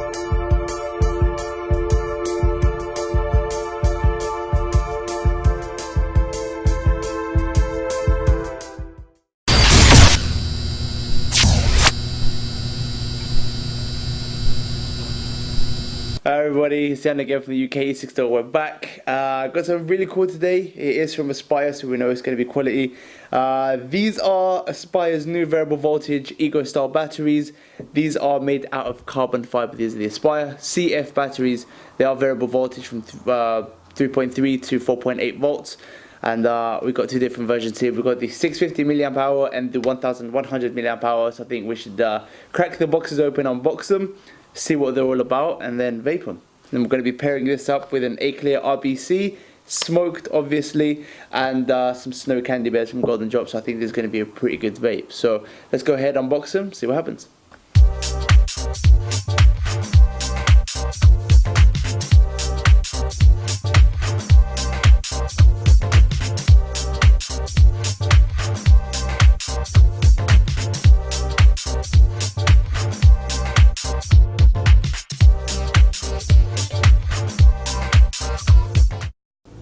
Hi everybody, it's Jan again from the UK, 6.0, we're back. Got something really cool today. It is from Aspire, so we know it's going to be quality. These are Aspire's new variable voltage Eco style batteries. These are made out of carbon fibre. These are the Aspire CF batteries. They are variable voltage from 3.3 to 4.8 volts. And we've got two different versions here. We've got the 650 milliamp hour and the 1100 milliamp hour. So I think we should crack the boxes open, unbox them, see what they're all about, and then vape them. Then we're going to be pairing this up with an A-Clear RBC, smoked obviously, and some snow candy bears from Golden Drops. So I think this is going to be a pretty good vape. So let's go ahead, unbox them, see what happens.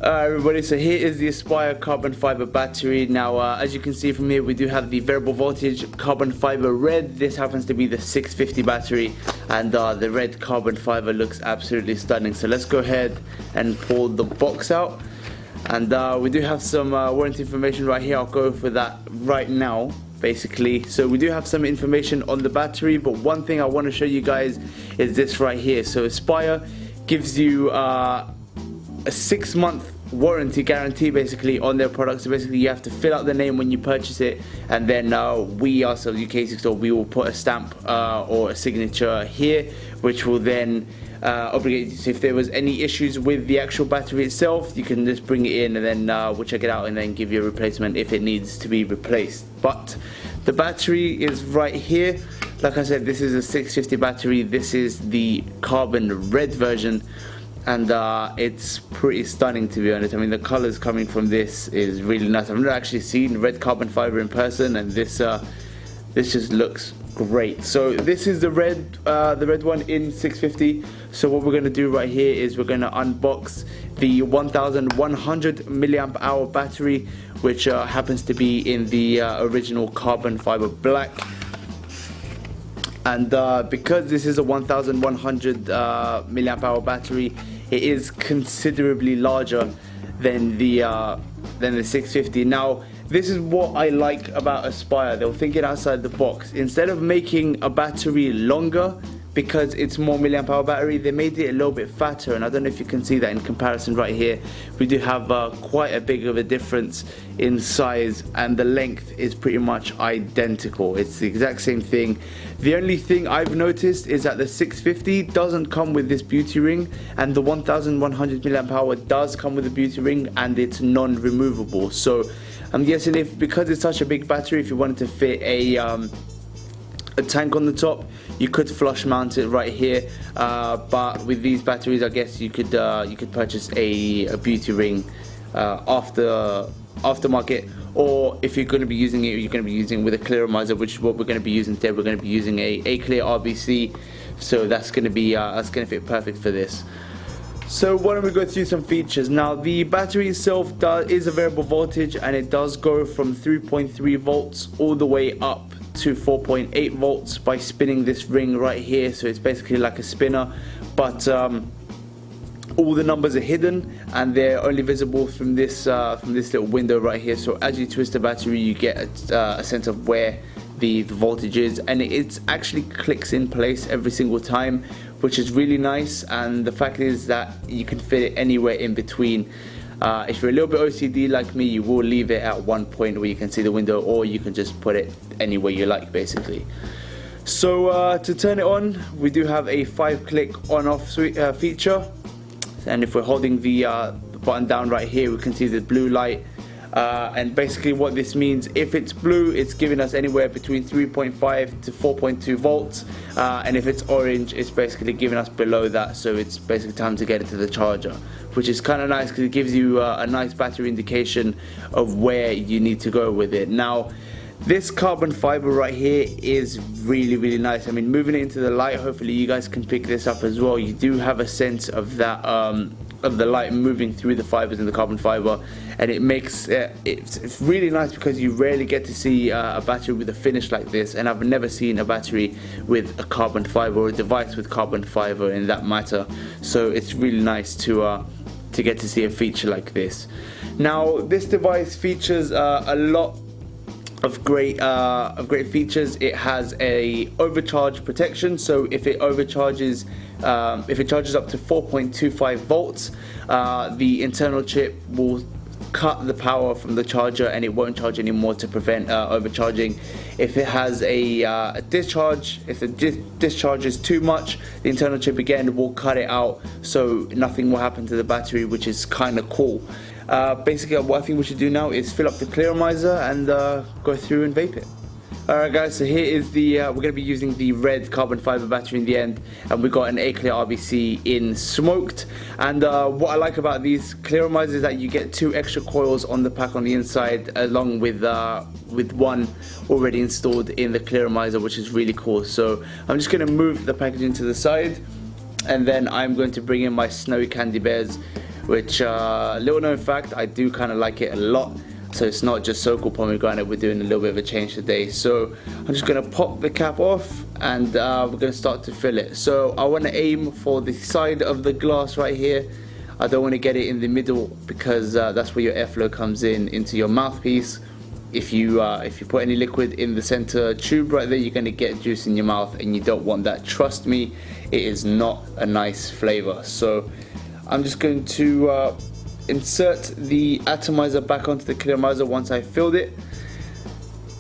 Alright everybody, so here is the Aspire Carbon Fibre battery. Now as you can see from here, we do have the variable voltage carbon fibre red. This happens to be the 650 battery, and the red carbon fibre looks absolutely stunning. So let's go ahead and pull the box out, and we do have some warranty information right here. I'll go for that right now basically. So we do have some information on the battery, but one thing I want to show you guys is this right here. So Aspire gives you a 6-month warranty guarantee basically on their products. So basically you have to fill out the name when you purchase it, and then we ourselves, UK Store, we will put a stamp or a signature here, which will then obligate you. So if there was any issues with the actual battery itself, you can just bring it in, and then we'll check it out and then give you a replacement if it needs to be replaced. But the battery is right here. Like I said, this is a 650 battery. This is the carbon red version, and it's pretty stunning, to be honest. I mean, the colors coming from this is really nice. I've never actually seen red carbon fiber in person, and this just looks great. So this is the red one in 650. So what we're going to do right here is we're going to unbox the 1100 milliamp hour battery, which happens to be in the original carbon fiber black. And because this is a 1100 milliamp hour battery, it is considerably larger than the 650. Now, this is what I like about Aspire. They were thinking outside the box. Instead of making a battery longer, because it's more milliamp hour battery, they made it a little bit fatter, and I don't know if you can see that in comparison right here. We do have quite a big of a difference in size, and the length is pretty much identical. It's the exact same thing. The only thing I've noticed is that the 650 doesn't come with this beauty ring, and the 1100 milliamp hour does come with a beauty ring, and it's non-removable. So I'm guessing because it's such a big battery, if you wanted to fit a tank on the top, you could flush mount it right here, but with these batteries, I guess you could purchase a beauty ring aftermarket, or if you're going to be using it, you're going to be using with a clearomizer, which is what we're going to be using today. We're going to be using a clear RBC, so that's going to be fit perfect for this. So why don't we go through some features. Now, the battery itself is a variable voltage, and it does go from 3.3 volts all the way up to 4.8 volts by spinning this ring right here. So it's basically like a spinner, but all the numbers are hidden, and they're only visible from this little window right here. So as you twist the battery, you get a sense of where the voltage is, and it actually clicks in place every single time, which is really nice. And the fact is that you can fit it anywhere in between. If you're a little bit OCD like me, you will leave it at one point where you can see the window, or you can just put it anywhere you like basically. So to turn it on, we do have a 5-click on-off feature, and if we're holding the button down right here, we can see the blue light. And basically what this means, if it's blue, it's giving us anywhere between 3.5 to 4.2 volts, and if it's orange, it's basically giving us below that, so it's basically time to get it to the charger, which is kind of nice because it gives you a nice battery indication of where you need to go with it. Now, This carbon fiber right here is really nice. I mean, moving it into the light, hopefully you guys can pick this up as well. You do have a sense of that of the light moving through the fibers in the carbon fiber, and it makes it's really nice because you rarely get to see a battery with a finish like this, and I've never seen a battery with a carbon fiber or a device with carbon fiber in that matter. So it's really nice to get to see a feature like this. Now this device features a lot of great features. It has a overcharge protection, so if it overcharges, if it charges up to 4.25 volts, the internal chip will cut the power from the charger and it won't charge anymore to prevent overcharging. If it has a discharge, if the discharge is too much, the internal chip again will cut it out, so nothing will happen to the battery, which is kind of cool. Basically what I think we should do now is fill up the clearomizer and go through and vape it. Alright guys, so here is the, we're going to be using the red carbon fiber battery in the end, and we got an A-Clear RBC in smoked. And what I like about these clearomizers is that you get 2 extra coils on the pack on the inside, along with one already installed in the clearomizer, which is really cool. So I'm just going to move the packaging to the side, and then I'm going to bring in my snowy candy bears, which little known fact, I do kind of like it a lot. So it's not just so-called pomegranate, we're doing a little bit of a change today. So I'm just going to pop the cap off, and we're going to start to fill it. So I want to aim for the side of the glass right here. I don't want to get it in the middle, because that's where your airflow comes in into your mouthpiece. If you put any liquid in the center tube right there, you're going to get juice in your mouth, and you don't want that. Trust me, it is not a nice flavor. So I'm just going to insert the atomizer back onto the clearomizer once I filled it,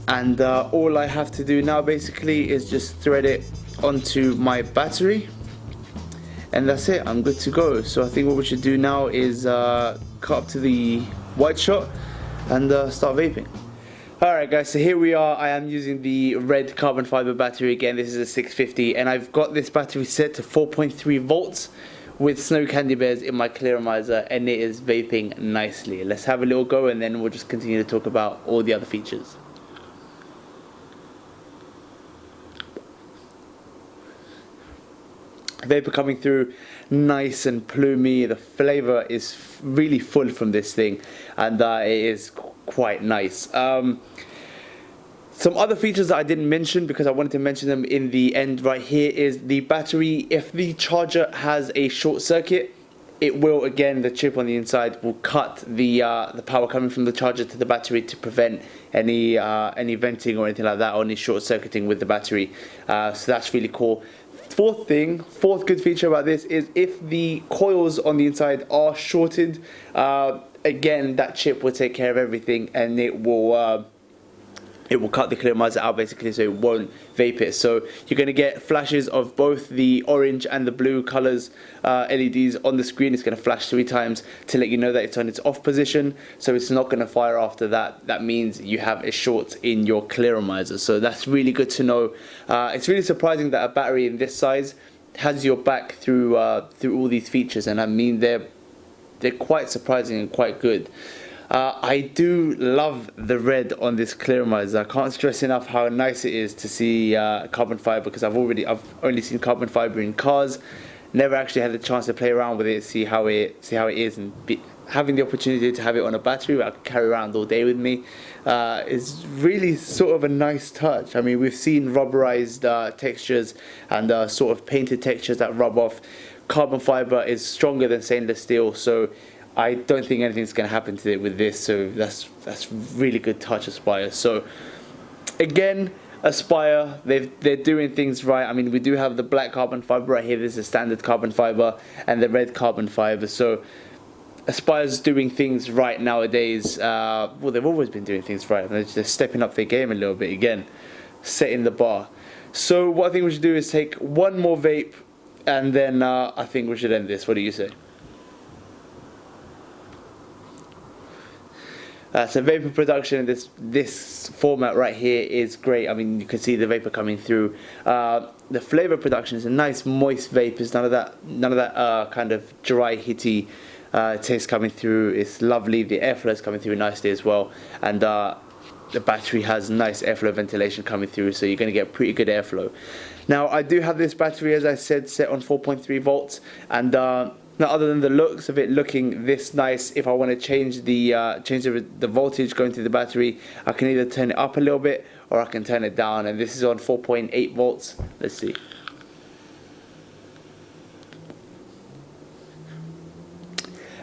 and all I have to do now basically is just thread it onto my battery, and that's it. I'm good to go. So I think what we should do now is cut up to the white shot and start vaping. Alright guys, so here we are. I am using the red carbon fiber battery again. This is a 650, and I've got this battery set to 4.3 volts with snow candy bears in my clearomizer, and it is vaping nicely. Let's have a little go, and then we'll just continue to talk about all the other features. Vapor coming through nice and plumy. The flavor is really full from this thing, and it is quite nice. Some other features that I didn't mention, because I wanted to mention them in the end right here, is the battery. If the charger has a short circuit, it will, again, the chip on the inside will cut the power coming from the charger to the battery to prevent any venting or anything like that, or any short circuiting with the battery. So that's really cool. Fourth good feature about this is if the coils on the inside are shorted, again, that chip will take care of everything, and it will cut the clearomizer out basically, so it won't vape it. So you're going to get flashes of both the orange and the blue colors LEDs on the screen. It's going to flash 3 times to let you know that it's on its off position, so it's not going to fire after that. That means you have a short in your clearomizer, so that's really good to know. It's really surprising that a battery in this size has your back through all these features, and I mean they're quite surprising and quite good. I do love the red on this clearomizer. I can't stress enough how nice it is to see carbon fiber, because I've only seen carbon fiber in cars, never actually had the chance to play around with it, see how it is, and having the opportunity to have it on a battery I can carry around all day with me is really sort of a nice touch. I mean, we've seen rubberized textures and sort of painted textures that rub off. Carbon fiber is stronger than stainless steel, so I don't think anything's going to happen to it with this, so that's really good touch, Aspire. So again, Aspire, they're doing things right. I mean, we do have the black carbon fiber right here. This is standard carbon fiber, and the red carbon fiber. So Aspire's doing things right nowadays. Well, they've always been doing things right. They're stepping up their game a little bit again, setting the bar. So what I think we should do is take one more vape, and then I think we should end this. What do you say? So vapor production in this format right here is great. I mean, you can see the vapor coming through. The flavor production is a nice moist vape. It's none of that kind of dry, hitty taste coming through. It's lovely. The airflow is coming through nicely as well. And the battery has nice airflow ventilation coming through, so you're going to get pretty good airflow. Now I do have this battery, as I said, set on 4.3 volts, and now other than the looks of it looking this nice, if I want to change the voltage going through the battery, I can either turn it up a little bit or I can turn it down, and this is on 4.8 volts. Let's see.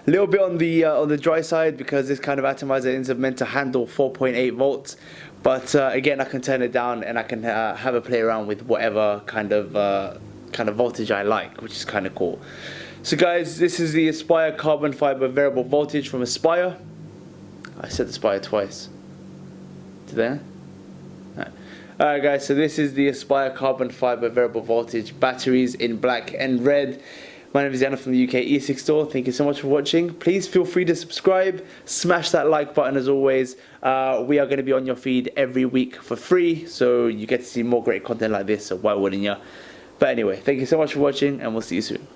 A little bit on the dry side, because this kind of atomizer is meant to handle 4.8 volts, but again, I can turn it down and I can have a play around with whatever kind of voltage I like, which is kind of cool. So guys, this is the Aspire Carbon Fibre Variable Voltage from Aspire. I said Aspire twice. Did I? Alright guys, so this is the Aspire Carbon Fibre Variable Voltage batteries in black and red. My name is Yana from the UK E6 store. Thank you so much for watching. Please feel free to subscribe, smash that like button as always. We are going to be on your feed every week for free, so you get to see more great content like this, so why wouldn't you? But anyway, thank you so much for watching, and we'll see you soon.